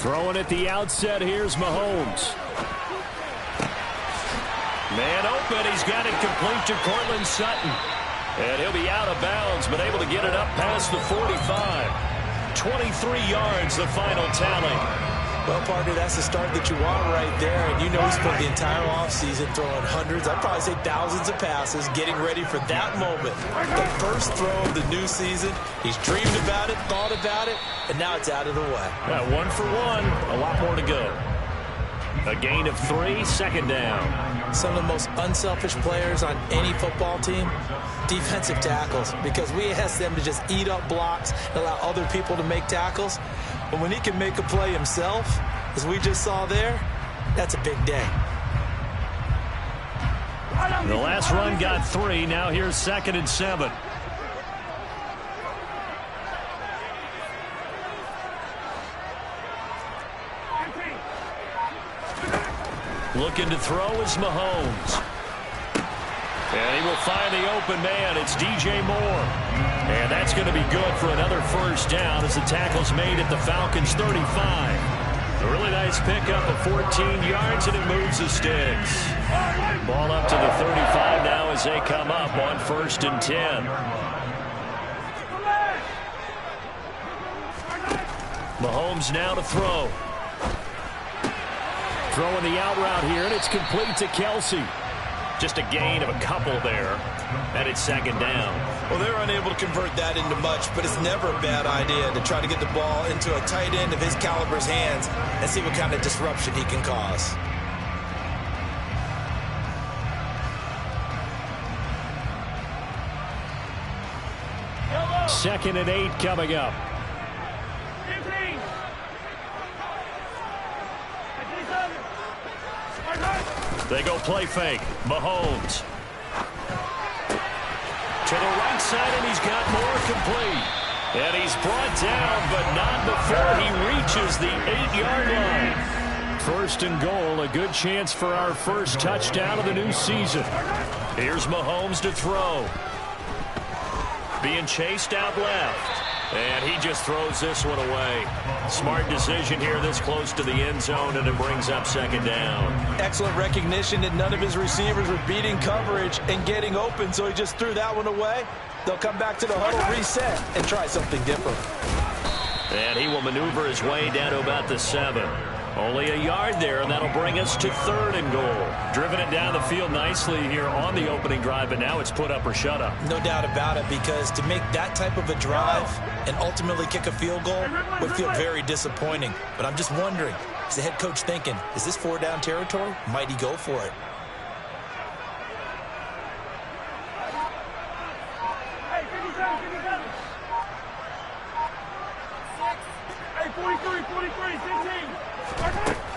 Throwing at the outset, here's Mahomes. Man open, he's got it complete to Cortland Sutton. And he'll be out of bounds, but able to get it up past the 45. 23 yards, the final tally. Well, partner, that's the start that you want right there. And you know he spent the entire offseason throwing hundreds, I'd probably say thousands of passes, getting ready for that moment. The first throw of the new season. He's dreamed about it, thought about it, and now it's out of the way. Yeah, 1 for 1. A lot more to go. A gain of 3, second down. Some of the most unselfish players on any football team, defensive tackles, because we ask them to just eat up blocks and allow other people to make tackles. But when he can make a play himself, as we just saw there, that's a big day. The last run got 3. Now here's 2nd and 7. Looking to throw is Mahomes. And he will find the open man. It's DJ Moore. And that's going to be good for another first down as the tackle's made at the Falcons' 35. A really nice pickup of 14 yards, and it moves the sticks. Ball up to the 35 now as they come up on 1st and 10. Mahomes now to throw. Throwing the out route here, and it's complete to Kelsey. Just a gain of a couple there, and it's 2nd down. Well, they're unable to convert that into much, but it's never a bad idea to try to get the ball into a tight end of his caliber's hands and see what kind of disruption he can cause. Second and 8 coming up. They go play fake. Mahomes. To the right side, and he's got more complete. And he's brought down, but not before he reaches the 8-yard line. 1st and goal, a good chance for our first touchdown of the new season. Here's Mahomes to throw. Being chased out left. And he just throws this one away. Smart decision here this close to the end zone, and it brings up 2nd down. Excellent recognition that none of his receivers were beating coverage and getting open, so he just threw that one away. They'll come back to the huddle, reset, and try something different. And he will maneuver his way down to about the 7. Only a yard there, and that'll bring us to 3rd and goal. Driven it down the field nicely here on the opening drive, but now it's put up or shut up. No doubt about it, because to make that type of a drive and ultimately kick a field goal would feel very disappointing. But I'm just wondering, is the head coach thinking, is this 4-down territory? Might he go for it?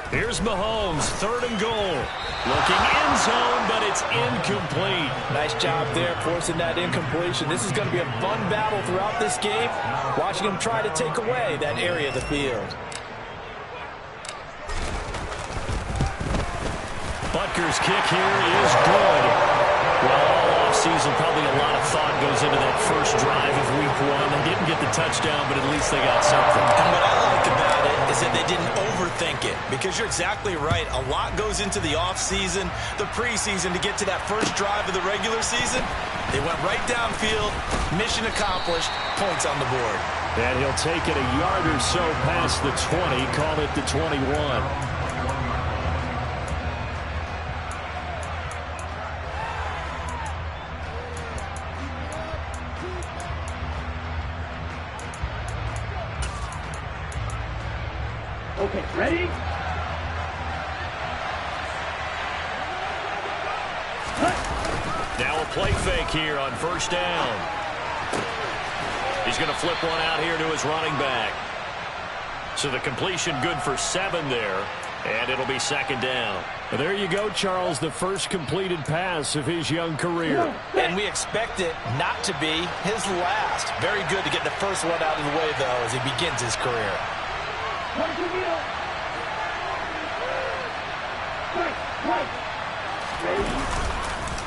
Here's Mahomes, 3rd and goal. Looking end zone, but it's incomplete. Nice job there forcing that incompletion. This is going to be a fun battle throughout this game, watching him try to take away that area of the field. Butker's kick here is good. Well, all offseason, probably a lot of thought goes into that first drive of week 1. They didn't get the touchdown, but at least they got something. And what I like about it is that they didn't overthink it, because you're exactly right. A lot goes into the offseason, the preseason to get to that first drive of the regular season. They went right downfield, mission accomplished, points on the board. And he'll take it a yard or so past the 20, call it the 21. Okay, ready? Now a play fake here on 1st down. He's going to flip one out here to his running back. So the completion good for 7 there, and it'll be 2nd down. Well, there you go, Charles, the first completed pass of his young career. And we expect it not to be his last. Very good to get the first one out of the way, though, as he begins his career.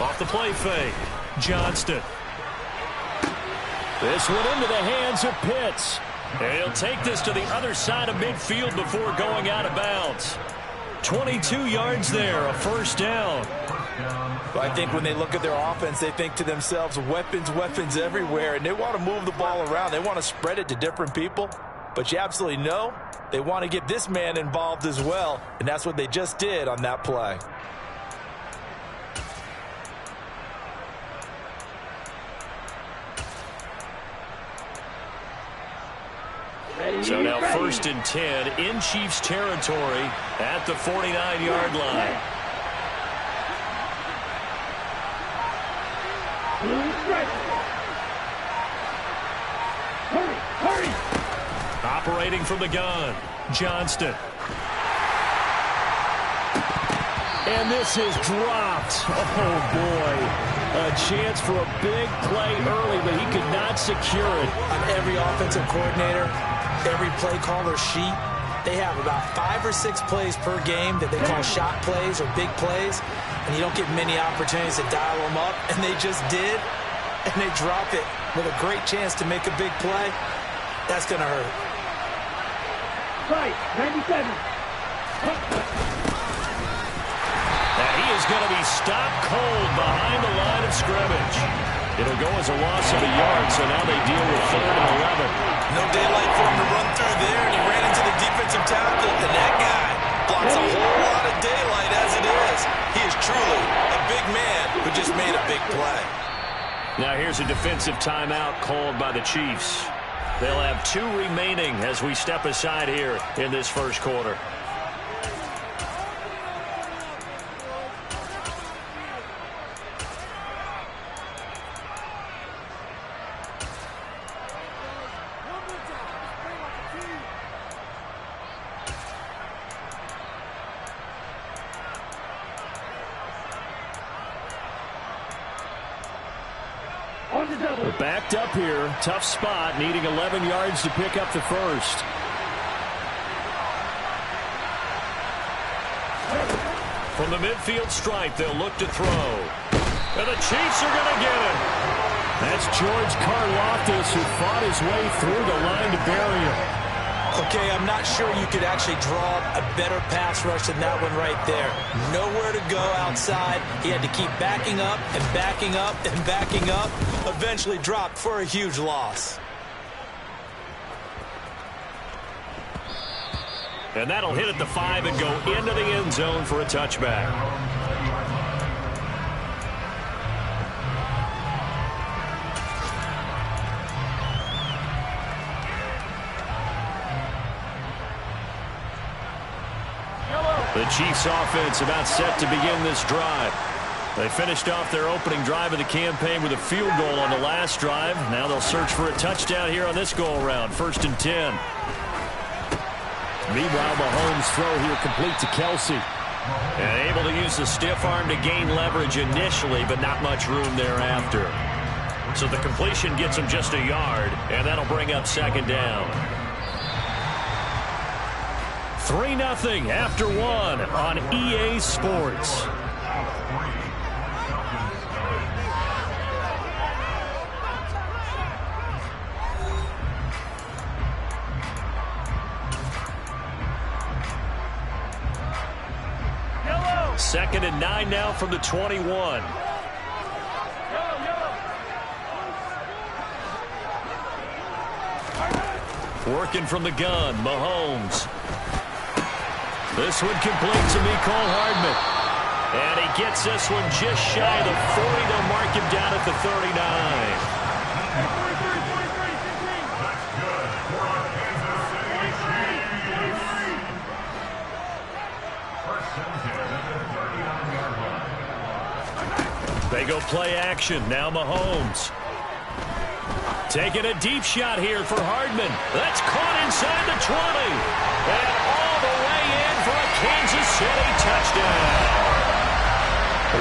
Off the play fake, Johnston. This one into the hands of Pitts. And he'll take this to the other side of midfield before going out of bounds. 22 yards there, a first down. But I think when they look at their offense, they think to themselves, weapons, weapons everywhere, and they want to move the ball around. They want to spread it to different people. But you absolutely know they want to get this man involved as well, and that's what they just did on that play. So now 1st and 10 in Chiefs territory at the 49-yard line. Hurry! Operating from the gun, Johnston. And this is dropped. Oh, boy. A chance for a big play early, but he could not secure it. On every offensive coordinator, every play caller sheet, they have about 5 or 6 plays per game that they call shot plays or big plays, and you don't get many opportunities to dial them up, and they just did, and they drop it with a great chance to make a big play. That's going to hurt. Right, 97. And he is going to be stopped cold behind the line of scrimmage. It'll go as a loss of a yard, so now they deal with 3rd and 11. No daylight for him to run through there, and he ran into the defensive tackle, and that guy blocks a whole lot of daylight as it is. He is truly a big man who just made a big play. Now here's a defensive timeout called by the Chiefs. They'll have 2 remaining as we step aside here in this first quarter. They're backed up here. Tough spot, needing 11 yards to pick up the first. From the midfield stripe, they'll look to throw. And the Chiefs are going to get it. That's George Karlaftis, who fought his way through the line to bury him. Okay, I'm not sure you could actually draw a better pass rush than that one right there. Nowhere to go outside. He had to keep backing up and backing up and backing up. Eventually dropped for a huge loss. And that'll hit at the 5 and go into the end zone for a touchback. The Chiefs offense about set to begin this drive. They finished off their opening drive of the campaign with a field goal on the last drive. Now they'll search for a touchdown here on this go-around. 1st and 10. Meanwhile, Mahomes' throw here complete to Kelsey. And able to use the stiff arm to gain leverage initially, but not much room thereafter. So the completion gets him just a yard, and that'll bring up 2nd down. 3-0 after 1 on EA Sports. Yellow. 2nd and 9 now from the 21. Working from the gun, Mahomes. This one complete to Mecole Hardman. And he gets this one just shy of the 40. They'll mark him down at the 39. They go play action. Now Mahomes. Taking a deep shot here for Hardman. That's caught inside the 20. And all the way in for a Kansas City touchdown.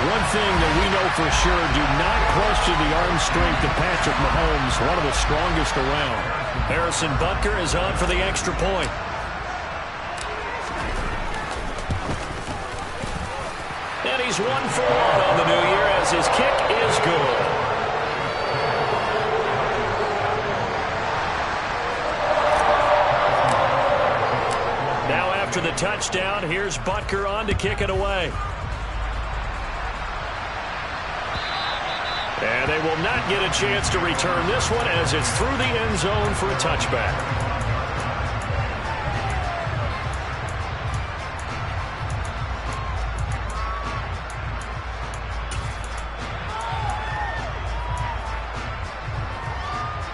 One thing that we know for sure, do not question the arm strength of Patrick Mahomes, one of the strongest around. Harrison Butker is on for the extra point. And he's 1 for 1 on the new year as his kick is good. After the touchdown, here's Butker on to kick it away. And they will not get a chance to return this one as it's through the end zone for a touchback.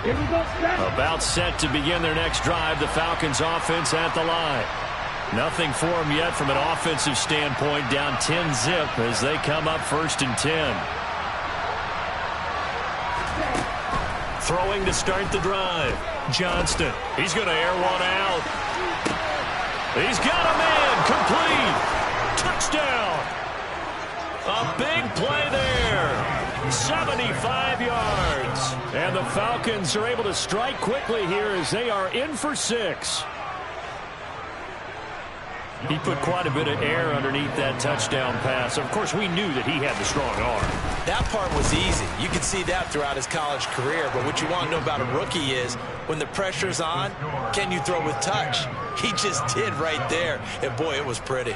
Here we go, About set to begin their next drive, the Falcons offense at the line. Nothing for them yet from an offensive standpoint, down 10-zip as they come up 1st and 10. Throwing to start the drive. Johnston. He's going to air one out. He's got a man. Complete. Touchdown. A big play there. 75 yards. And the Falcons are able to strike quickly here as they are in for 6. He put quite a bit of air underneath that touchdown pass. Of course, we knew that he had the strong arm. That part was easy. You could see that throughout his college career. But what you want to know about a rookie is when the pressure's on, can you throw with touch? He just did right there. And, boy, it was pretty.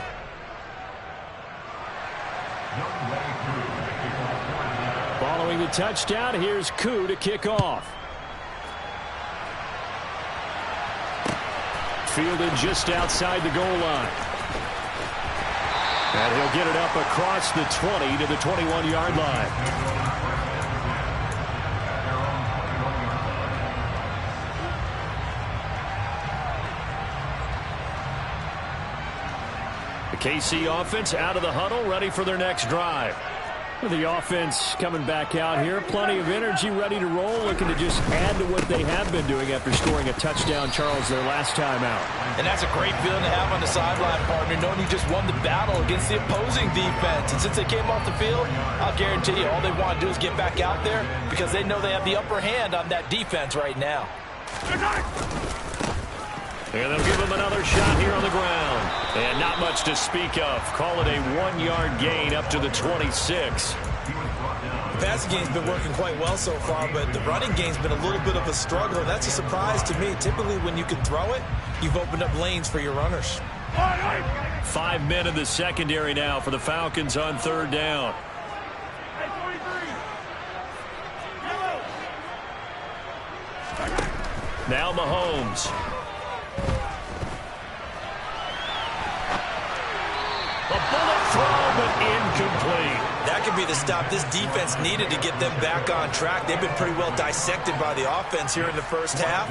Following the touchdown, here's Koo to kick off. Fielded just outside the goal line. And he'll get it up across the 20 to the 21-yard line. The KC offense out of the huddle, ready for their next drive. The offense coming back out here. Plenty of energy, ready to roll, looking to just add to what they have been doing after scoring a touchdown, Charles, their last time out. And that's a great feeling to have on the sideline, partner, knowing you just won the battle against the opposing defense. And since they came off the field, I'll guarantee you all they want to do is get back out there because they know they have the upper hand on that defense right now. And they'll give him another shot here on the ground. And not much to speak of. Call it a 1-yard gain up to the 26. The passing game's been working quite well so far, but the running game's been a little bit of a struggle. That's a surprise to me. Typically, when you can throw it, you've opened up lanes for your runners. 5 men in the secondary now for the Falcons on 3rd down. Now Mahomes. A bullet throw, but incomplete. That could be the stop this defense needed to get them back on track. They've been pretty well dissected by the offense here in the first half.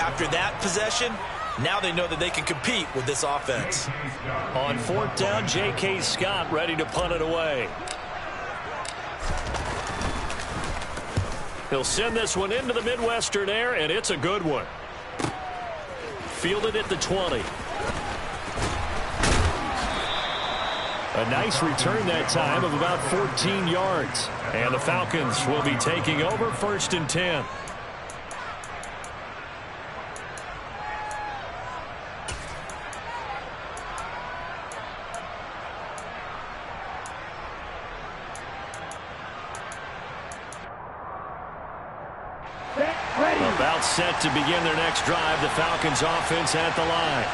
After that possession, now they know that they can compete with this offense. On 4th down, J.K. Scott ready to punt it away. He'll send this one into the Midwestern air, and it's a good one. Fielded at the 20. A nice return that time of about 14 yards. And the Falcons will be taking over 1st and 10. About set to begin their next drive. The Falcons offense at the line.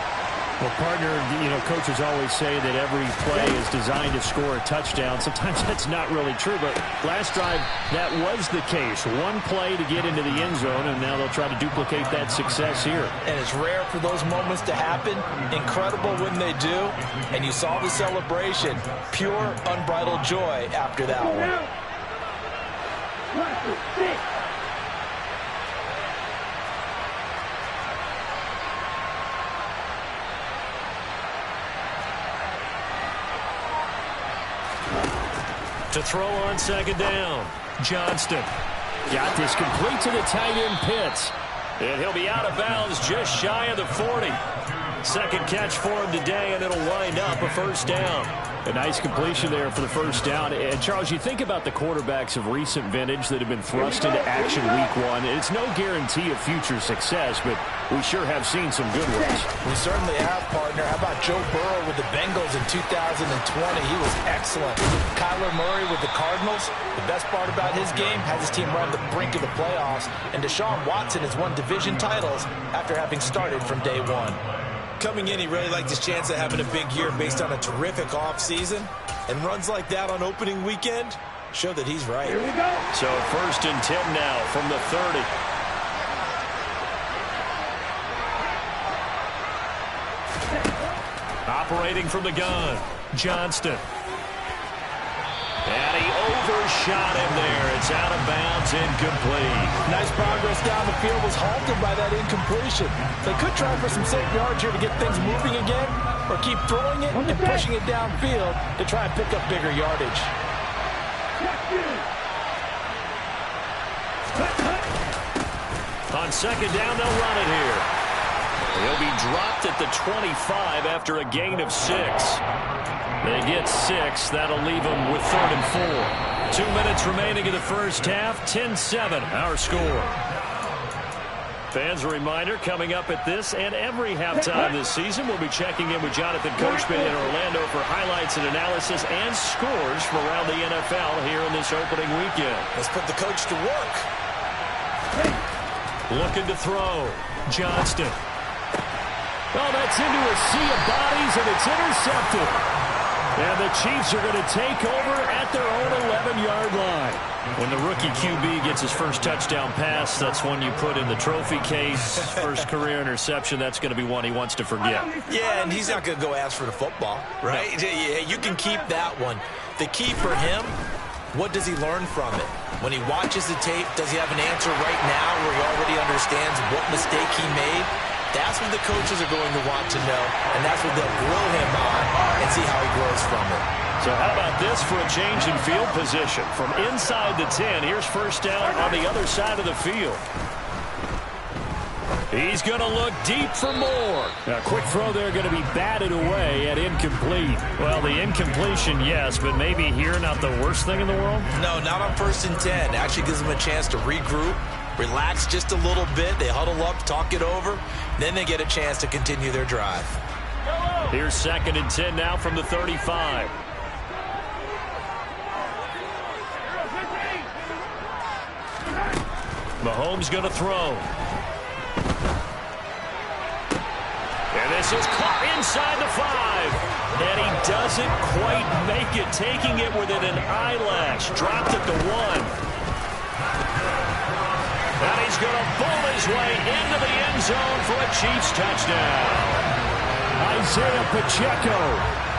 Well, partner, you know, coaches always say that every play is designed to score a touchdown. Sometimes that's not really true, but last drive, that was the case. One play to get into the end zone, and now they'll try to duplicate that success here. And it's rare for those moments to happen. Incredible when they do. And you saw the celebration. Pure, unbridled joy after that one. To throw on 2nd down. Johnston got this complete to the tight end Pitts. And he'll be out of bounds just shy of the 40. Second catch for him today, and it'll wind up a 1st down. A nice completion there for the 1st down. And, Charles, you think about the quarterbacks of recent vintage that have been thrust into action week 1. It's no guarantee of future success, but we sure have seen some good ones. We certainly have, partner. How about Joe Burrow with the Bengals in 2020? He was excellent. Kyler Murray with the Cardinals. The best part about his game has his team right on the brink of the playoffs. And Deshaun Watson has won division titles after having started from day 1. Coming in, he really liked his chance of having a big year based on a terrific offseason. And runs like that on opening weekend show that he's right. Here we go. So 1st and 10 now from the 30. Operating from the gun, Johnston. And he overshot him there. It's out of bounds, incomplete. Nice progress down the field, was halted by that incompletion. They could try for some safe yards here to get things moving again, or keep throwing it and pushing it downfield to try and pick up bigger yardage. On 2nd down, they'll run it here. He'll be dropped at the 25 after a gain of 6. They get 6. That'll leave them with 3rd and 4. 2 minutes remaining in the first half. 10-7, our score. Fans, a reminder, coming up at this and every halftime this season, we'll be checking in with Jonathan Coachman in Orlando for highlights and analysis and scores from around the NFL here in this opening weekend. Let's put the coach to work. Looking to throw. Johnston. Oh, that's into a sea of bodies, and it's intercepted. And the Chiefs are going to take over at their own 11-yard line. When the rookie QB gets his first touchdown pass, that's one you put in the trophy case. First career interception, that's going to be one he wants to forget. Yeah, and he's not going to go ask for the football, right? No. Yeah, you can keep that one. The key for him, what does he learn from it? When he watches the tape, does he have an answer right now where he already understands what mistake he made? That's what the coaches are going to want to know, and that's what they'll grill him on and see how he grows from it. So how about this for a change in field position? From inside the 10, here's 1st down on the other side of the field. He's going to look deep for more. A quick throw there going to be batted away at incomplete. Well, the incompletion, yes, but maybe here not the worst thing in the world? No, not on 1st and 10. Actually gives them a chance to regroup, relax just a little bit. They huddle up, talk it over. Then they get a chance to continue their drive. Here's 2nd and 10 now from the 35. Mahomes going to throw. And this is caught inside the 5. And he doesn't quite make it, taking it within an eyelash. Dropped at the 1. And he's going to bowl his way into the end zone for a Chiefs touchdown. Isaiah Pacheco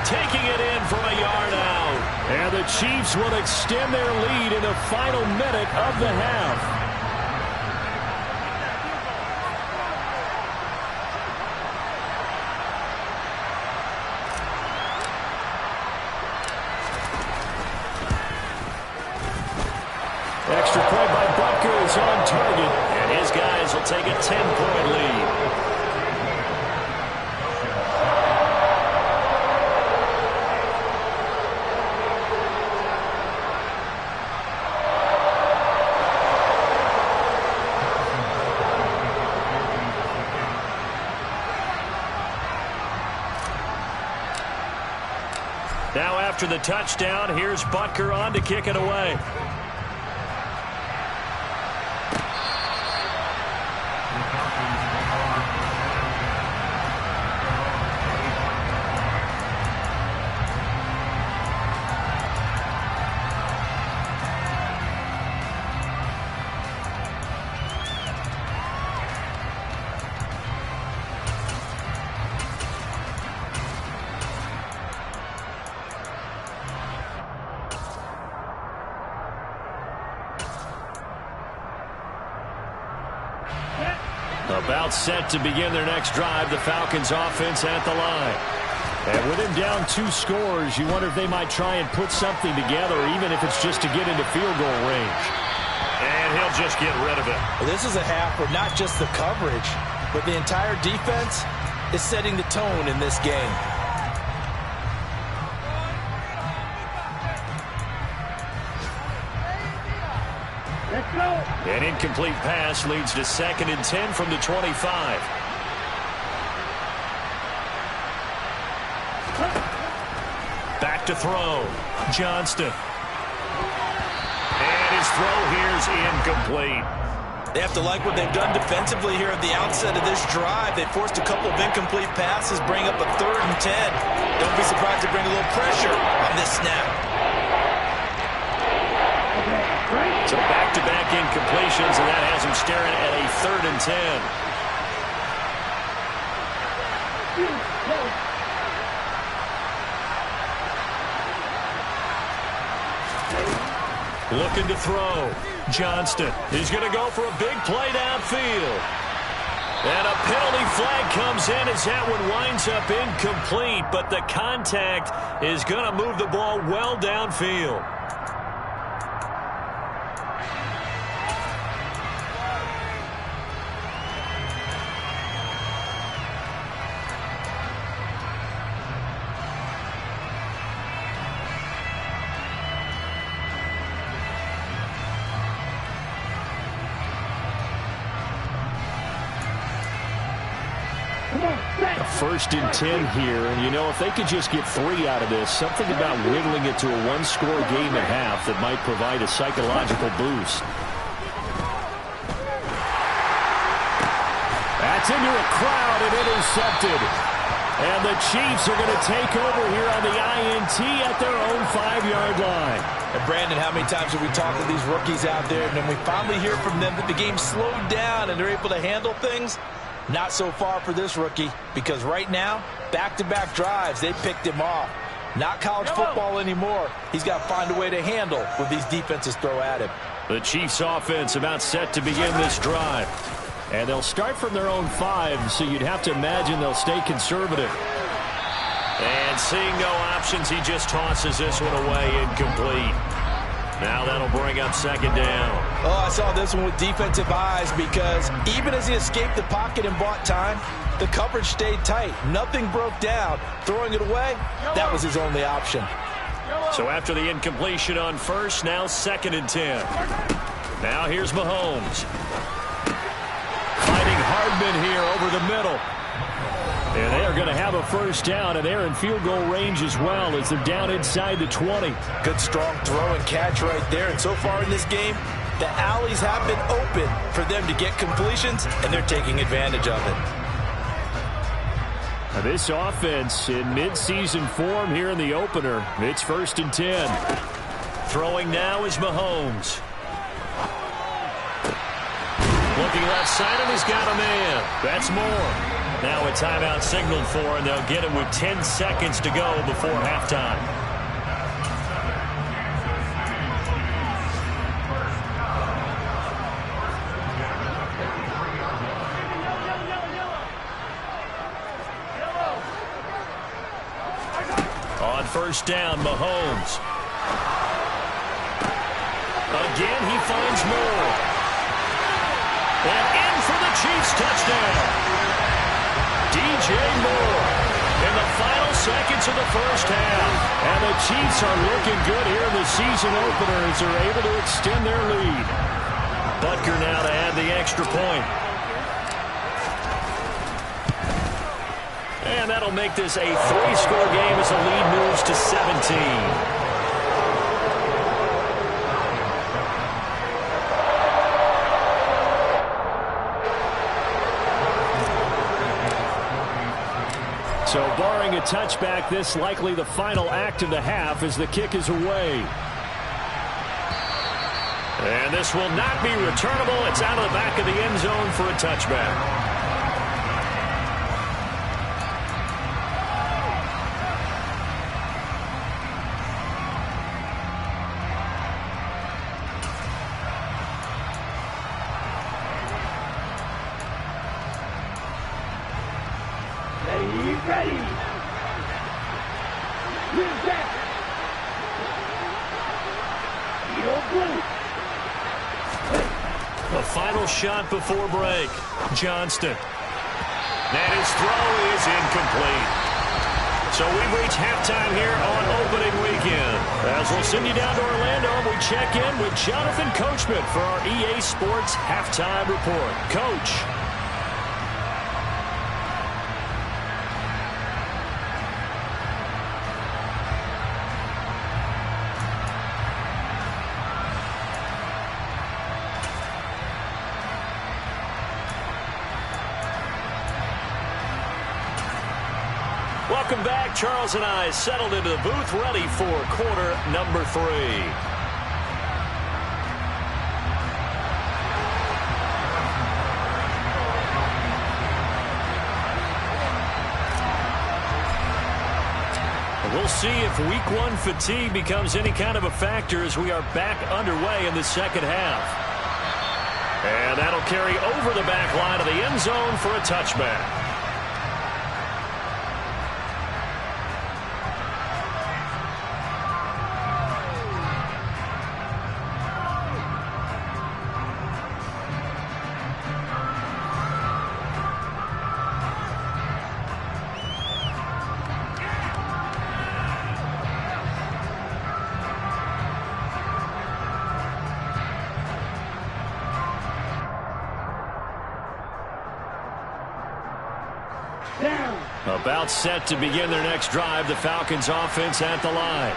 taking it in from a yard out. And the Chiefs will extend their lead in the final minute of the half. Extra point by Butker is on target, and his guys will take a 10-point lead. Now after the touchdown, here's Butker on to kick it away. About set to begin their next drive, the Falcons offense at the line. And with him down 2 scores, you wonder if they might try and put something together, even if it's just to get into field goal range. And he'll just get rid of it. Well, this is a half where not just the coverage, but the entire defense is setting the tone in this game. Let's go. An incomplete pass leads to 2nd and 10 from the 25. Back to throw. Johnston. And his throw here's incomplete. They have to like what they've done defensively here at the outset of this drive. They forced a couple of incomplete passes, bring up a 3rd and 10. Don't be surprised to bring a little pressure on this snap. So back-to-back incompletions, and that has them staring at a 3rd and 10. Looking to throw. Johnston. He's going to go for a big play downfield. And a penalty flag comes in as that one winds up incomplete, but the contact is going to move the ball well downfield. A 1st and 10 here, and you know, if they could just get 3 out of this, something about whittling it to a 1-score game at half that might provide a psychological boost. That's into a crowd and intercepted. And the Chiefs are going to take over here on the INT at their own 5-yard line. And Brandon, how many times have we talked to these rookies out there, and then we finally hear from them that the game slowed down and they're able to handle things? Not so far for this rookie, because right now, back-to-back drives, they picked him off. Not college football anymore. He's got to find a way to handle what these defenses throw at him. The Chiefs offense about set to begin this drive. And they'll start from their own 5, so you'd have to imagine they'll stay conservative. And seeing no options, he just tosses this one away incomplete. Now that'll bring up 2nd down. Oh, I saw this one with defensive eyes, because even as he escaped the pocket and bought time, the coverage stayed tight. Nothing broke down. Throwing it away, that was his only option. So after the incompletion on 1st, now 2nd and 10. Now here's Mahomes. Finding Hardman here over the middle. And they are going to have a 1st down, and they're in field goal range as well as they're down inside the 20. Good strong throw and catch right there. And so far in this game, the alleys have been open for them to get completions, and they're taking advantage of it. Now this offense in midseason form here in the opener. It's 1st and 10. Throwing now is Mahomes. Looking left side, and he's got a man. That's more. Now a timeout signaled for, and they'll get him with 10 seconds to go before halftime. On 1st down, Mahomes. Again, he finds more. And in for the Chiefs touchdown. DJ Moore in the final seconds of the 1st half. And the Chiefs are looking good here in the season opener as they're able to extend their lead. Butker now to add the extra point. And that'll make this a 3-score game as the lead moves to 17. So barring a touchback, this likely the final act of the half as the kick is away. And this will not be returnable. It's out of the back of the end zone for a touchback. Ready. Where's that? The final shot before break. Johnston. And his throw is incomplete. So we've reached halftime here on opening weekend. As we'll send you down to Orlando, we check in with Jonathan Coachman for our EA Sports Halftime Report. Coach. Welcome back. Charles and I settled into the booth, ready for quarter number 3. We'll see if week 1 fatigue becomes any kind of a factor as we are back underway in the second half. And that'll carry over the back line of the end zone for a touchback. About set to begin their next drive, the Falcons offense at the line.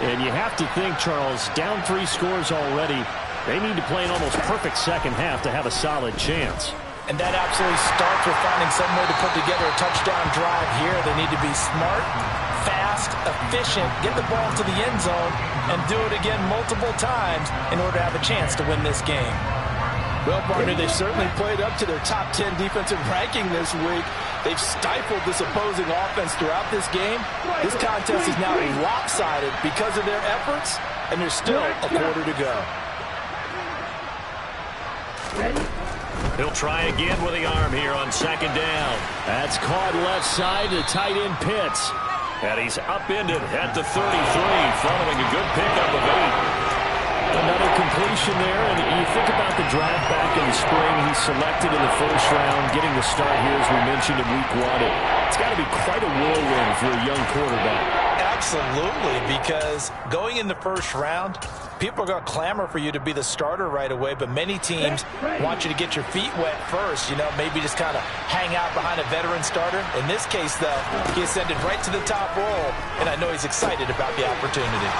And you have to think, Charles, down 3 scores already. They need to play an almost perfect second half to have a solid chance. And that absolutely starts with finding some way to put together a touchdown drive here. They need to be smart, fast, efficient, get the ball to the end zone, and do it again multiple times in order to have a chance to win this game. Well, partner, they've certainly played up to their top 10 defensive ranking this week. They've stifled this opposing offense throughout this game. This contest is now lopsided because of their efforts, and there's still a quarter to go. He'll try again with the arm here on second down. That's caught left side to tight end Pitts. And he's upended at the 33 following a good pickup of 8. Another completion there, and you think about the draft back in the spring. He's selected in the first round, getting the start here, as we mentioned, in week 1. It's got to be quite a whirlwind for a young quarterback. Absolutely, because going in the first round, people are going to clamor for you to be the starter right away, but many teams want you to get your feet wet first, maybe just kind of hang out behind a veteran starter. In this case, though, he ascended right to the top role, and I know he's excited about the opportunity.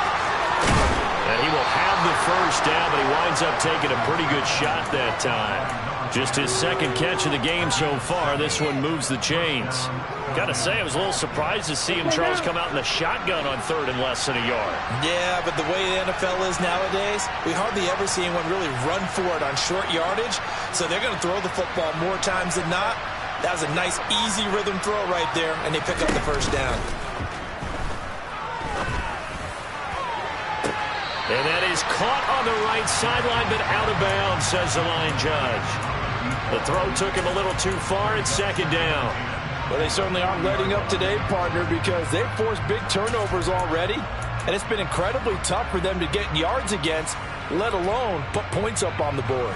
And he will have the first down, but he winds up taking a pretty good shot that time. Just his second catch of the game so far. This one moves the chains. Got to say, I was a little surprised to see him, Charles, come out in the shotgun on 3rd and less than a yard. Yeah, but the way the NFL is nowadays, we hardly ever see anyone really run for it on short yardage. So they're going to throw the football more times than not. That was a nice, easy rhythm throw right there, and they pick up the first down. And that is caught on the right sideline, but out of bounds, says the line judge. The throw took him a little too far. It's second down. Well, they certainly aren't letting up today, partner, because they've forced big turnovers already, and it's been incredibly tough for them to get yards against, let alone put points up on the board.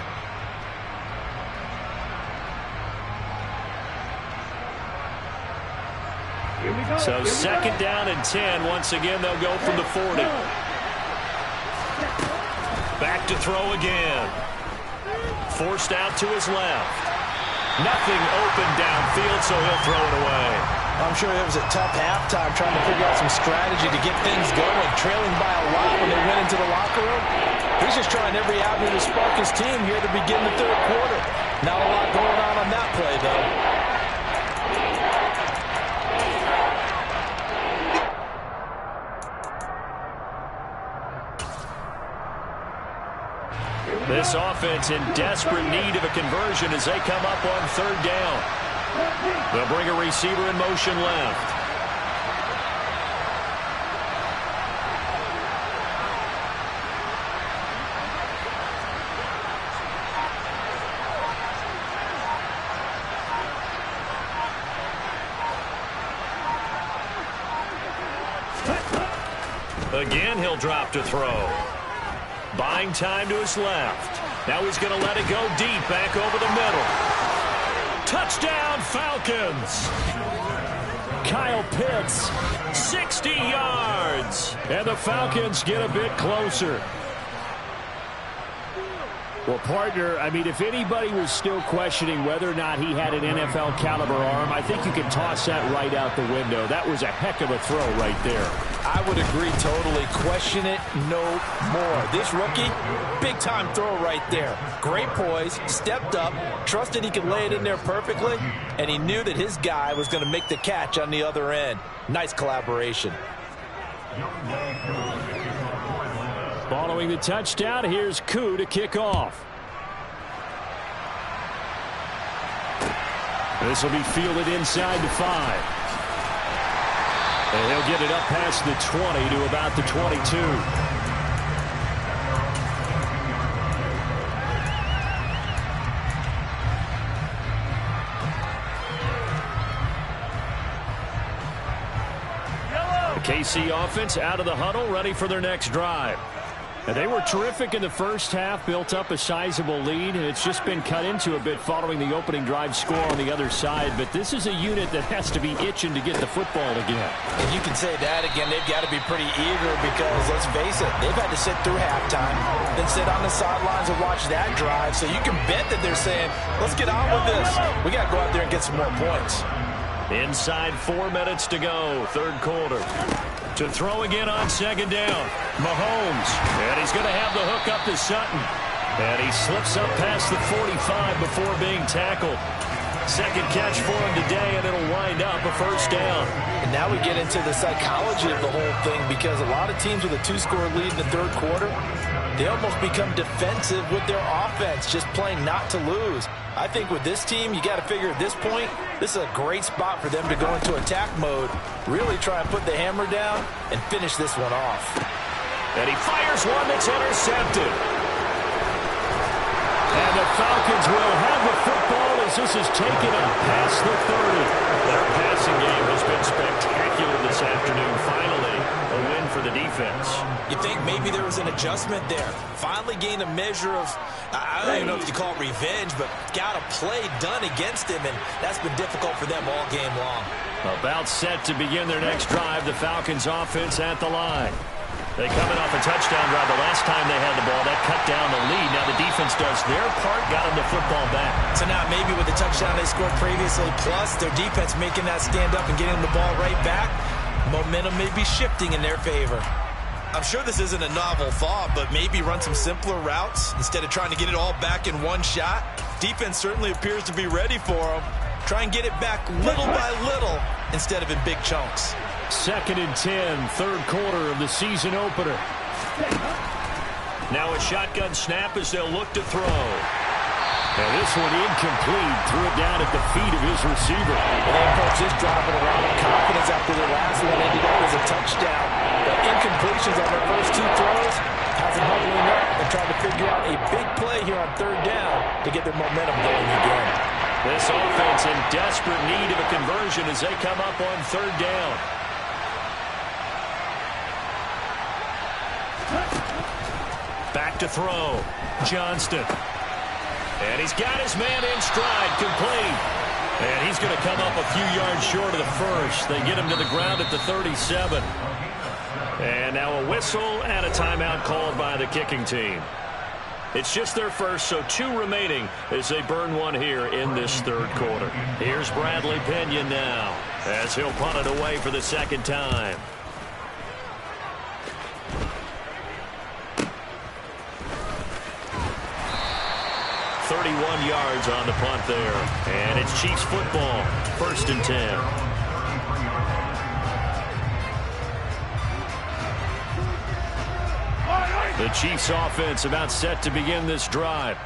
So second down and 10. Once again, they'll go from the 40. Back to throw again. Forced out to his left. Nothing open downfield, so he'll throw it away. I'm sure it was a tough halftime trying to figure out some strategy to get things going, trailing by a lot when they went into the locker room. He's just trying every avenue to spark his team here to begin the 3rd quarter. Not a lot going on that play, though. This offense in desperate need of a conversion as they come up on 3rd down. They'll bring a receiver in motion left. Again, he'll drop to throw. Buying time to his left. Now he's going to let it go deep, back over the middle. Touchdown, Falcons! Kyle Pitts, 60 yards. And the Falcons get a bit closer. Well, partner, I mean, if anybody was still questioning whether or not he had an NFL caliber arm, I think you can toss that right out the window. That was a heck of a throw right there. I would agree totally. Question it no more. This rookie, big-time throw right there. Great poise, stepped up, trusted he could lay it in there perfectly, and he knew that his guy was going to make the catch on the other end. Nice collaboration. Following the touchdown, here's Koo to kick off. This will be fielded inside the 5. And he'll get it up past the 20 to about the 22. The KC offense out of the huddle, ready for their next drive. And they were terrific in the first half, built up a sizable lead, and it's just been cut into a bit following the opening drive score on the other side. But this is a unit that has to be itching to get the football again. And you can say that again. They've got to be pretty eager because, let's face it, they've had to sit through halftime, then sit on the sidelines and watch that drive. So you can bet that they're saying, let's get on with this. We got to go out there and get some more points. Inside 4 minutes to go, third quarter. To throw again on second down. Mahomes. And he's going to have the hook up to Sutton. And he slips up past the 45 before being tackled. Second catch for him today, and it'll wind up a first down. And now we get into the psychology of the whole thing, because a lot of teams with a 2-score lead in the third quarter, they almost become defensive with their offense, just playing not to lose. I think with this team, you got to figure at this point, this is a great spot for them to go into attack mode, really try and put the hammer down and finish this one off. And he fires one that's intercepted. And the Falcons will have the football as this is taken up past the 30. Their passing game has been spectacular this afternoon. Finally, a win for the defense. You think maybe there was an adjustment there. Finally gained a measure of, I don't even know if you call it revenge, but got a play done against him, and that's been difficult for them all game long. About set to begin their next drive, the Falcons offense at the line. They coming off a touchdown drive. The last time they had the ball, that cut down the lead. Now the defense does their part, got them the football back. So now maybe with the touchdown they scored previously, plus their defense making that stand up and getting the ball right back, momentum may be shifting in their favor. I'm sure this isn't a novel thought, but maybe run some simpler routes instead of trying to get it all back in one shot. Defense certainly appears to be ready for them. Try and get it back little by little instead of in big chunks. 2nd and 10, third quarter of the season opener. Now a shotgun snap as they'll look to throw. And this one incomplete. Threw it down at the feet of his receiver. And they approach this drive with a lot of confidence after the last one ended up as a touchdown. The incompletions on their first 2 throws has them huddling up and trying to figure out a big play here on third down to get their momentum going again. This offense in desperate need of a conversion as they come up on third down. Back to throw. Johnston. And he's got his man in stride, complete. And he's going to come up a few yards short of the first. They get him to the ground at the 37. And now a whistle and a timeout called by the kicking team. It's just their first, so 2 remaining as they burn one here in this third quarter. Here's Bradley Pinion now as he'll punt it away for the second time. Yards on the punt there. And it's Chiefs football. 1st and 10. The Chiefs offense about set to begin this drive.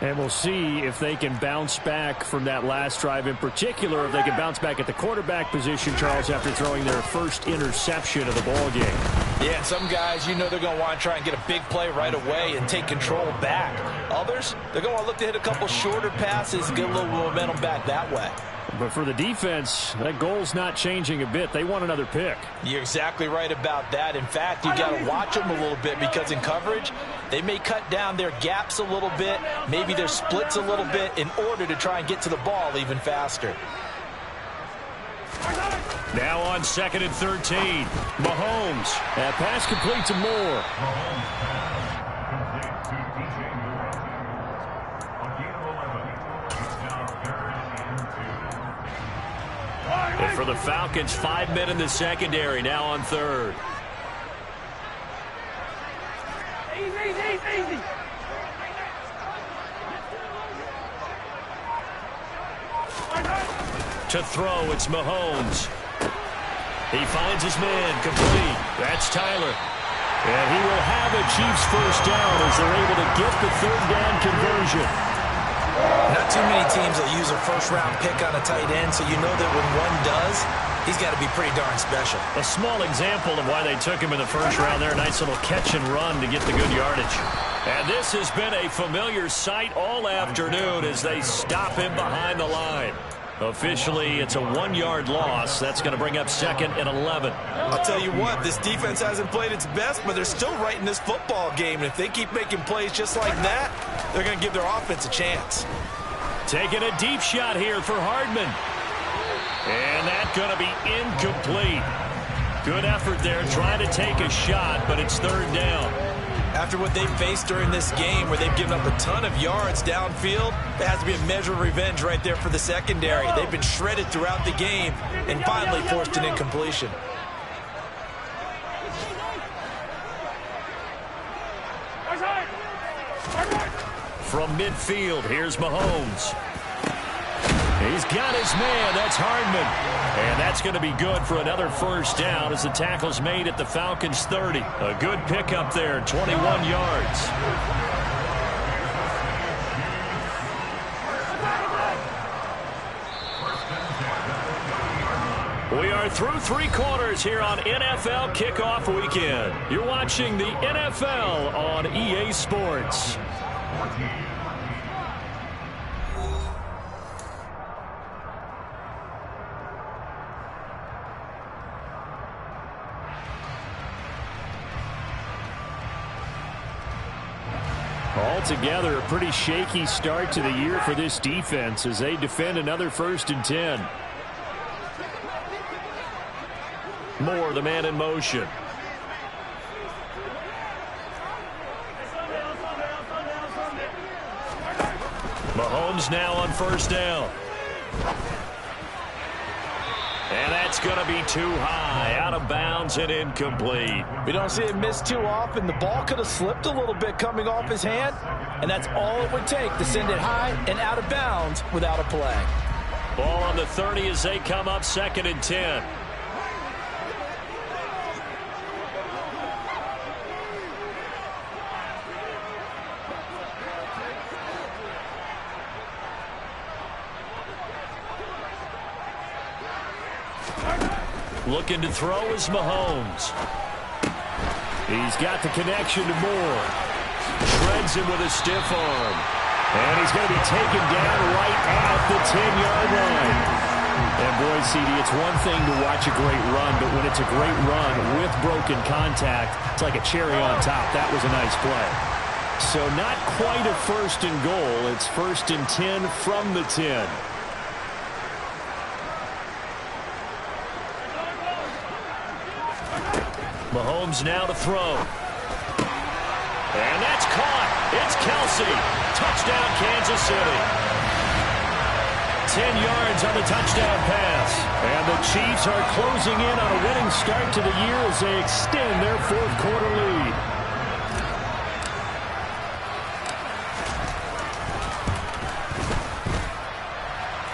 And we'll see if they can bounce back from that last drive. In particular, if they can bounce back at the quarterback position, Charles, after throwing their first interception of the ball game. Yeah, and some guys, you know they're going to want to try and get a big play right away and take control back. Others, they're going to want to look to hit a couple shorter passes, get a little momentum back that way. But for the defense, that goal's not changing a bit. They want another pick. You're exactly right about that. In fact, you got to watch them a little bit because in coverage, they may cut down their gaps a little bit, maybe their splits a little bit in order to try and get to the ball even faster. Now on 2nd and 13, Mahomes. That pass complete to Moore. For the Falcons, 5 men in the secondary, now on third. Easy. To throw, it's Mahomes. He finds his man, complete. That's Tyler. And he will have a Chiefs first down as they're able to get the third down conversion. Not too many teams that use a first-round pick on a tight end, so you know that when one does, he's got to be pretty darn special. A small example of why they took him in the first round there. Nice little catch and run to get the good yardage. And this has been a familiar sight all afternoon as they stop him behind the line. Officially, it's a 1-yard loss. That's going to bring up second and 11. I'll tell you what, this defense hasn't played its best, but they're still right in this football game. And if they keep making plays just like that, they're going to give their offense a chance. Taking a deep shot here for Hardman. And that's going to be incomplete. Good effort there trying to take a shot, but it's third down. After what they've faced during this game where they've given up a ton of yards downfield, there has to be a measure of revenge right there for the secondary. They've been shredded throughout the game and finally forced an incompletion. From midfield, here's Mahomes. He's got his man. That's Hardman. And that's going to be good for another first down as the tackle's made at the Falcons' 30. A good pickup there, 21 yards. We are through 3 quarters here on NFL Kickoff Weekend. You're watching the NFL on EA Sports. Altogether, a pretty shaky start to the year for this defense as they defend another 1st and 10. Moore, the man in motion. Mahomes now on first down. And that's going to be too high, out of bounds and incomplete. We don't see it miss too often. The ball could have slipped a little bit coming off his hand, and that's all it would take to send it high and out of bounds without a play. Ball on the 30 as they come up 2nd and 10. Looking to throw is Mahomes. He's got the connection to Moore. Shreds him with a stiff arm. And he's going to be taken down right at the 10-yard line. And boy, CD, it's one thing to watch a great run, but when it's a great run with broken contact, it's like a cherry on top. That was a nice play. So not quite a 1st and goal. It's 1st and 10 from the 10. Mahomes now to throw. And that's caught. It's Kelsey. Touchdown, Kansas City. 10 yards on the touchdown pass. And the Chiefs are closing in on a winning start to the year as they extend their 4th quarter lead.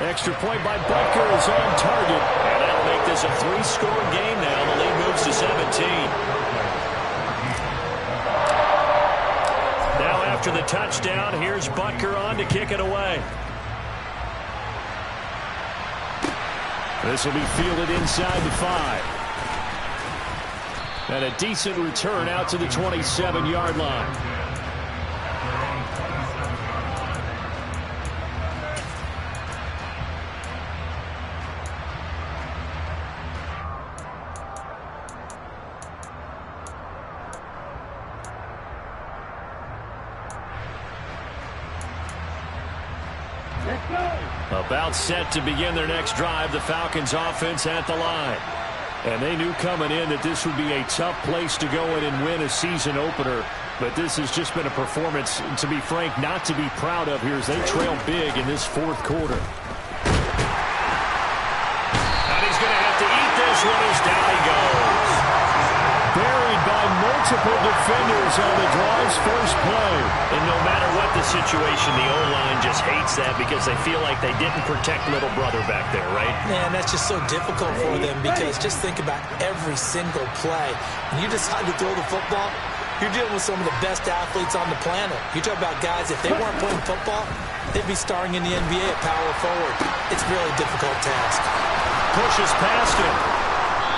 Extra point by Butker is on target. And that'll make this a 3-score game now. The lead moves to 17. Now after the touchdown, here's Butker on to kick it away. This will be fielded inside the 5. And a decent return out to the 27-yard line. About set to begin their next drive, the Falcons offense at the line. And they knew coming in that this would be a tough place to go in and win a season opener. But this has just been a performance, to be frank, not to be proud of here as they trail big in this 4th quarter. And he's going to one is down he goes. Buried by multiple defenders on the drive's first play. And no matter what the situation, the O-line just hates that because they feel like they didn't protect little brother back there, right? Man, that's just so difficult for them because just think about every single play. When you decide to throw the football, you're dealing with some of the best athletes on the planet. You talk about guys, if they weren't playing football, they'd be starring in the NBA at power forward. It's a really difficult task. Pushes past him.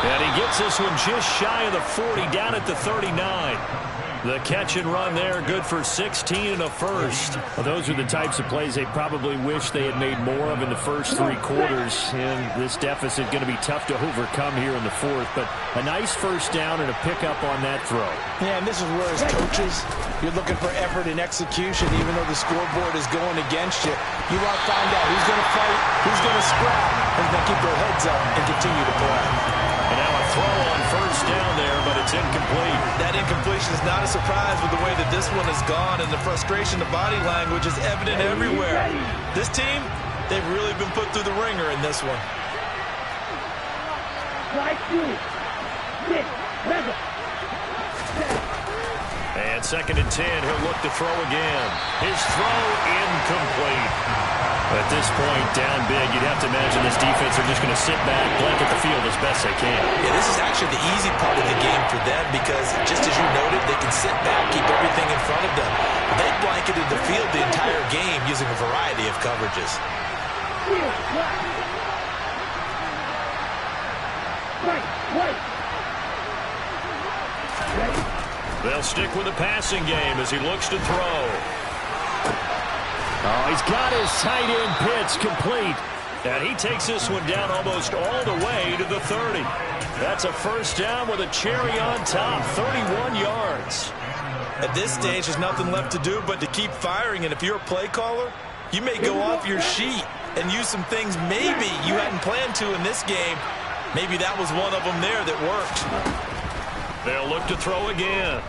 And he gets this one just shy of the 40, down at the 39. The catch and run there, good for 16 and a first. Well, those are the types of plays they probably wish they had made more of in the first 3 quarters. And this deficit going to be tough to overcome here in the fourth. But a nice first down and a pickup on that throw. Yeah, and this is where as coaches, you're looking for effort and execution, even though the scoreboard is going against you. You want to find out who's going to fight, who's going to scrap, who's going to keep their heads up and continue to play. And now a throw on first down there, but it's incomplete. That incompletion is not a surprise with the way that this one has gone, and the frustration, the body language is evident everywhere. This team, they've really been put through the ringer in this one. And 2nd and 10, he'll look to throw again. His throw incomplete. At this point, down big, you'd have to imagine this defense are just going to sit back, blanket the field as best they can. Yeah, this is actually the easy part of the game for them because, just as you noted, they can sit back, keep everything in front of them. They blanketed the field the entire game using a variety of coverages. They'll stick with the passing game as he looks to throw. Oh, he's got his tight end pitch complete. And he takes this one down almost all the way to the 30. That's a first down with a cherry on top, 31 yards. At this stage, there's nothing left to do but to keep firing, and if you're a play caller, you may go off your sheet and use some things maybe you hadn't planned to in this game. Maybe that was one of them there that worked. They'll look to throw again.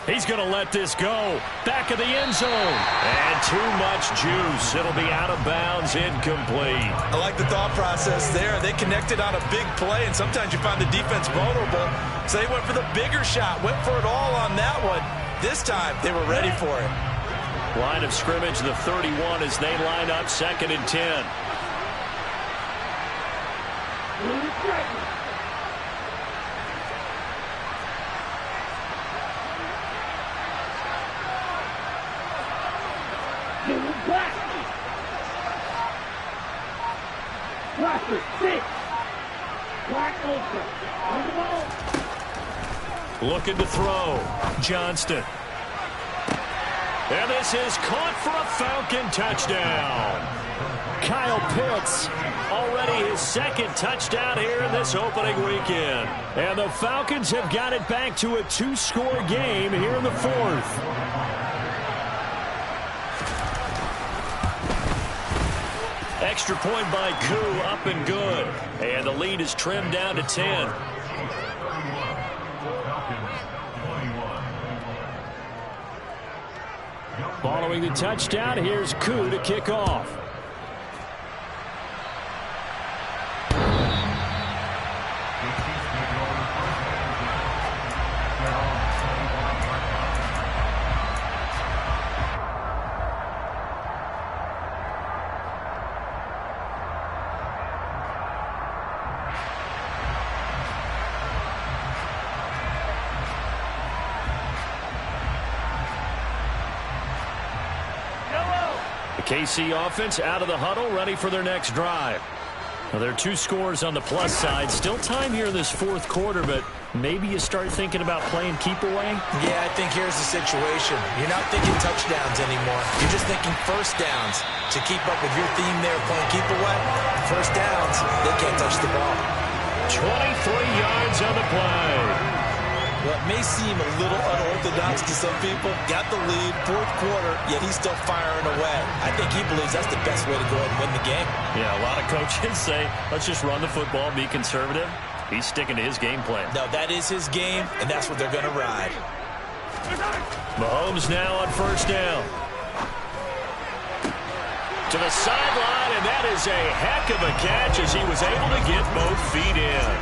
He's going to let this go. Back of the end zone. And too much juice. It'll be out of bounds, incomplete. I like the thought process there. They connected on a big play, and sometimes you find the defense vulnerable. So they went for the bigger shot, went for it all on that one. This time, they were ready for it. Line of scrimmage, the 31 as they line up, 2nd and 10. Looking to throw. Johnston. And this is caught for a Falcon touchdown. Kyle Pitts, already his 2nd touchdown here in this opening weekend. And the Falcons have got it back to a 2-score game here in the 4th. Extra point by Koo, up and good. And the lead is trimmed down to 10. Following the touchdown, here's Koo to kick off. KC offense out of the huddle, ready for their next drive. Well, there are 2 scores on the plus side. Still time here in this 4th quarter, but maybe you start thinking about playing keep away? Yeah, I think here's the situation. You're not thinking touchdowns anymore. You're just thinking first downs. To keep up with your theme there, playing keep away, first downs, they can't touch the ball. 23 yards on the play. Well, it may seem a little unorthodox to some people. Got the lead, 4th quarter, yet he's still firing away. I think he believes that's the best way to go ahead and win the game. Yeah, a lot of coaches say, let's just run the football, be conservative. He's sticking to his game plan. No, that is his game, and that's what they're going to ride. Mahomes now on first down. To the sideline, and that is a heck of a catch as he was able to get both feet in.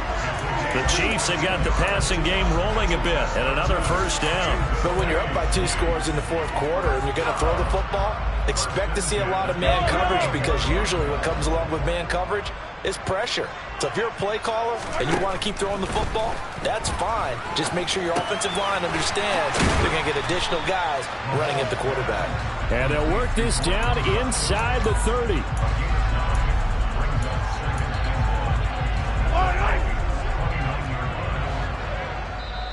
The Chiefs have got the passing game rolling a bit, and another first down. But when you're up by 2 scores in the fourth quarter and you're going to throw the football, expect to see a lot of man coverage, because usually what comes along with man coverage is pressure. So if you're a play caller and you want to keep throwing the football, that's fine. Just make sure your offensive line understands they're going to get additional guys running at the quarterback. And they'll work this down inside the 30.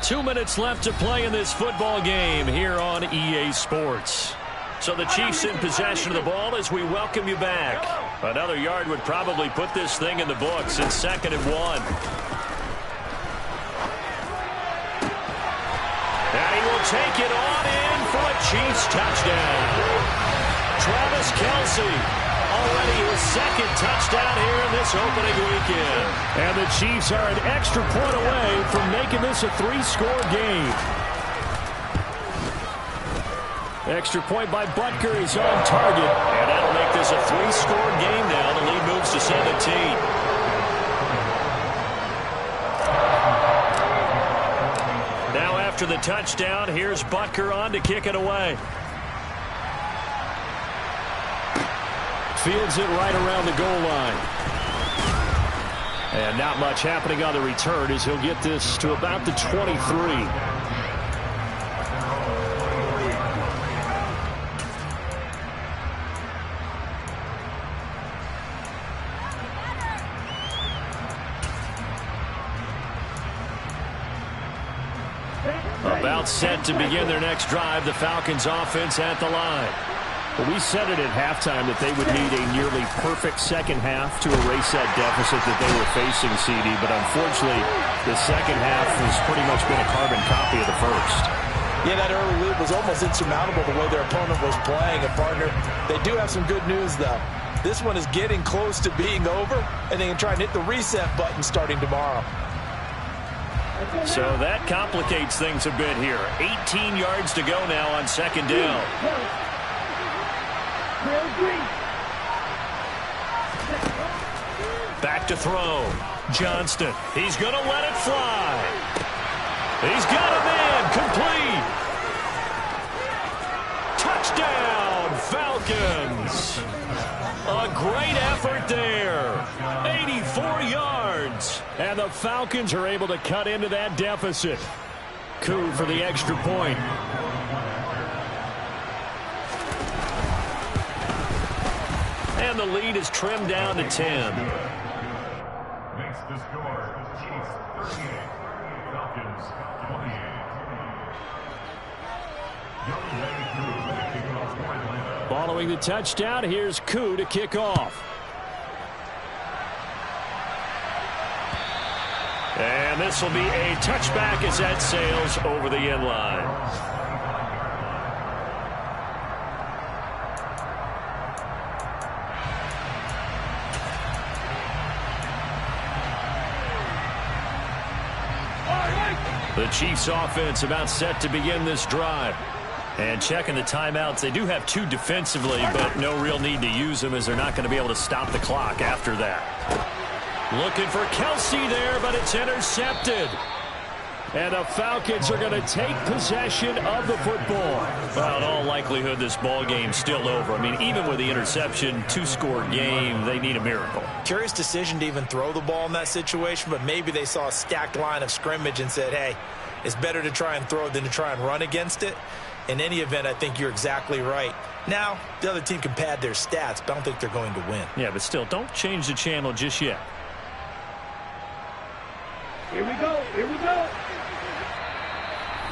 2 minutes left to play in this football game here on EA Sports. So the Chiefs in possession of the ball as we welcome you back. Another yard would probably put this thing in the books. It's 2nd and 1. And he will take it on in for a Chiefs touchdown. Travis Kelce. Already his 2nd touchdown here in this opening weekend. And the Chiefs are an extra point away from making this a 3-score game. Extra point by Butker is on target. And that'll make this a 3-score game now. The lead moves to 17. Now after the touchdown, here's Butker on to kick it away. Fields it right around the goal line. And not much happening on the return as he'll get this to about the 23. About set to begin their next drive, the Falcons offense at the line. Well, we said it at halftime that they would need a nearly perfect second half to erase that deficit that they were facing, CD. But unfortunately, the second half has pretty much been a carbon copy of the first. Yeah, that early lead was almost insurmountable the way their opponent was playing. And, partner, they do have some good news, though. This one is getting close to being over, and they can try and hit the reset button starting tomorrow. So that complicates things a bit here. 18 yards to go now on 2nd down. Back to throw. Johnston. He's going to let it fly. He's got a man. Complete. Touchdown, Falcons. A great effort there. 84 yards. And the Falcons are able to cut into that deficit. Coup for the extra point. And the lead is trimmed down to 10. Makes the score, Chiefs 38, Falcons 28. Following the touchdown, here's Koo to kick off. And this will be a touchback as that sails over the end line. The Chiefs offense about set to begin this drive. And checking the timeouts, they do have 2 defensively, but no real need to use them as they're not going to be able to stop the clock after that. Looking for Kelce there, but it's intercepted. And the Falcons are going to take possession of the football. Well, in all likelihood, this ball game's still over. I mean, even with the interception, 2-score game, they need a miracle. Curious decision to even throw the ball in that situation, but maybe they saw a stacked line of scrimmage and said, hey, it's better to try and throw than to try and run against it. In any event, I think you're exactly right. Now, the other team can pad their stats, but I don't think they're going to win. Yeah, but still, don't change the channel just yet. Here we go. Here we go.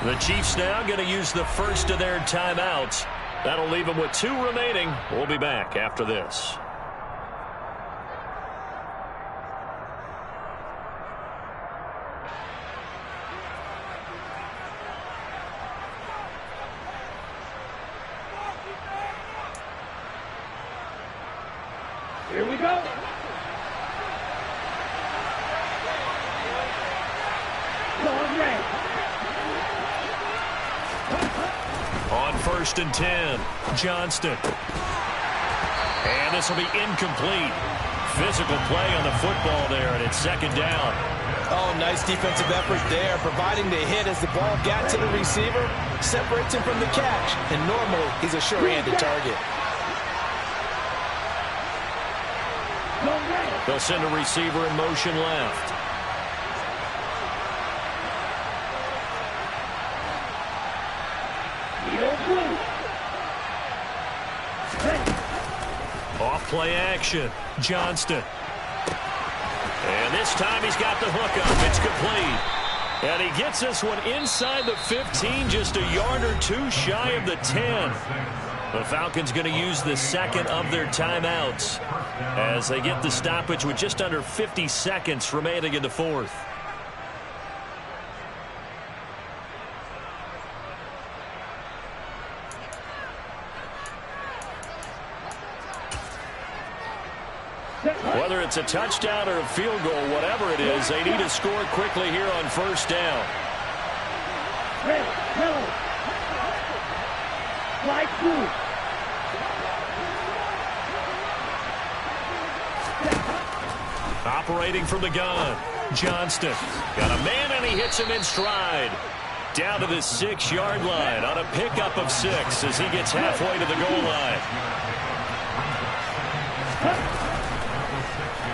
The Chiefs now going to use the first of their timeouts. That'll leave them with 2 remaining. We'll be back after this. Here we go. On 1st and 10, Johnston. And this will be incomplete. physical play on the football there, and it's second down. Oh, nice defensive effort there, providing the hit as the ball got to the receiver, separates him from the catch, and normally he's a sure-handed target. They'll send a receiver in motion left. Off play action. Johnston. And this time he's got the hook up. It's complete. And he gets this one inside the 15, just a yard or two shy of the 10. The Falcons going to use the second of their timeouts as they get the stoppage with just under 50 seconds remaining in the fourth. Whether it's a touchdown or a field goal, whatever it is, they need to score quickly here on first down. Operating from the gun, Johnston. Got a man, and he hits him in stride. Down to the 6-yard line on a pickup of 6 as he gets halfway to the goal line.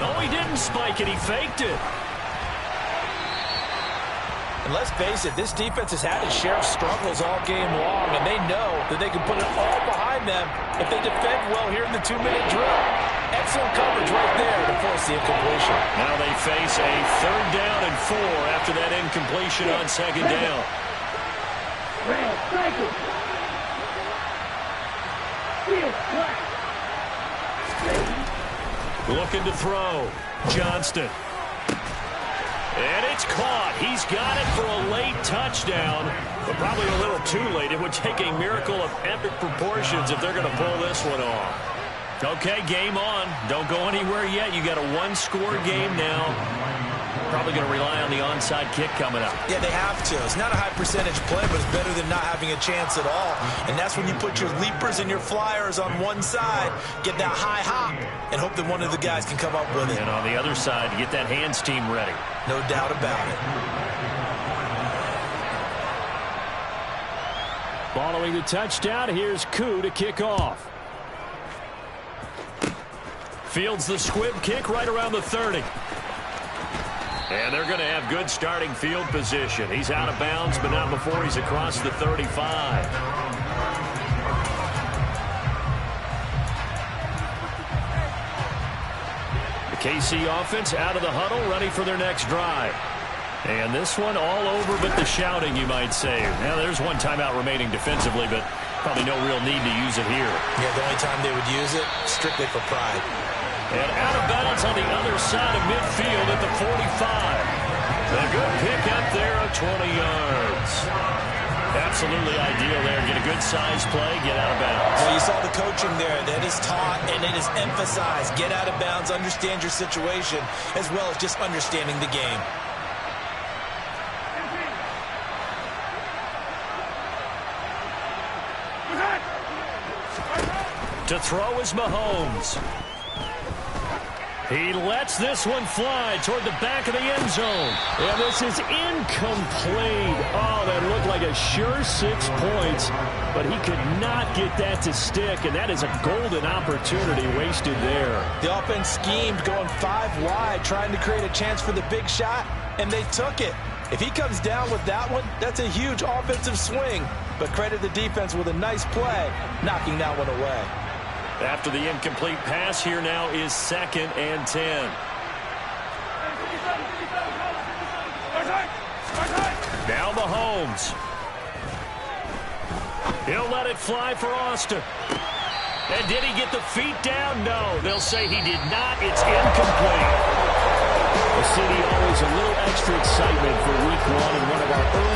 No, he didn't spike it. He faked it. And let's face it, this defense has had its share of struggles all game long, and they know that they can put it all behind them if they defend well here in the 2-minute drill. Excellent coverage right there to force the incompletion. Now they face a 3rd down and 4 after that incompletion on 2nd down. Looking to throw. Johnston. And it's caught. He's got it for a late touchdown, but probably a little too late. It would take a miracle of epic proportions if they're going to pull this one off. Okay, game on. Don't go anywhere yet. You got a 1-score game now. Probably going to rely on the onside kick coming up. Yeah, they have to. It's not a high percentage play, but it's better than not having a chance at all. And that's when you put your leapers and your flyers on one side, get that high hop, and hope that one of the guys can come up with it. And on the other side, get that hands team ready. No doubt about it. Following the touchdown, here's Koo to kick off. Fields the squib kick right around the 30. And they're going to have good starting field position. He's out of bounds, but not before he's across the 35. The KC offense out of the huddle, ready for their next drive. And this one all over but the shouting, you might say. Now, there's one timeout remaining defensively, but probably no real need to use it here. Yeah, the only time they would use it, strictly for pride. And out of bounds on the other side of midfield at the 45. A good pick up there of 20 yards. Absolutely ideal there. Get a good size play, get out of bounds. Well, you saw the coaching there. That is taught and it is emphasized. Get out of bounds, understand your situation, as well as just understanding the game. To throw is Mahomes. He lets this one fly toward the back of the end zone. And this is incomplete. Oh, that looked like a sure 6 points, but he could not get that to stick, and that is a golden opportunity wasted there. The offense schemed going 5 wide, trying to create a chance for the big shot, and they took it. If he comes down with that one, that's a huge offensive swing. But credit the defense with a nice play, knocking that one away. After the incomplete pass, here now is 2nd and 10. Now Mahomes. He'll let it fly for Austin. And did he get the feet down? No, they'll say he did not. It's incomplete. The city always a little extra excitement for week 1 and one of our early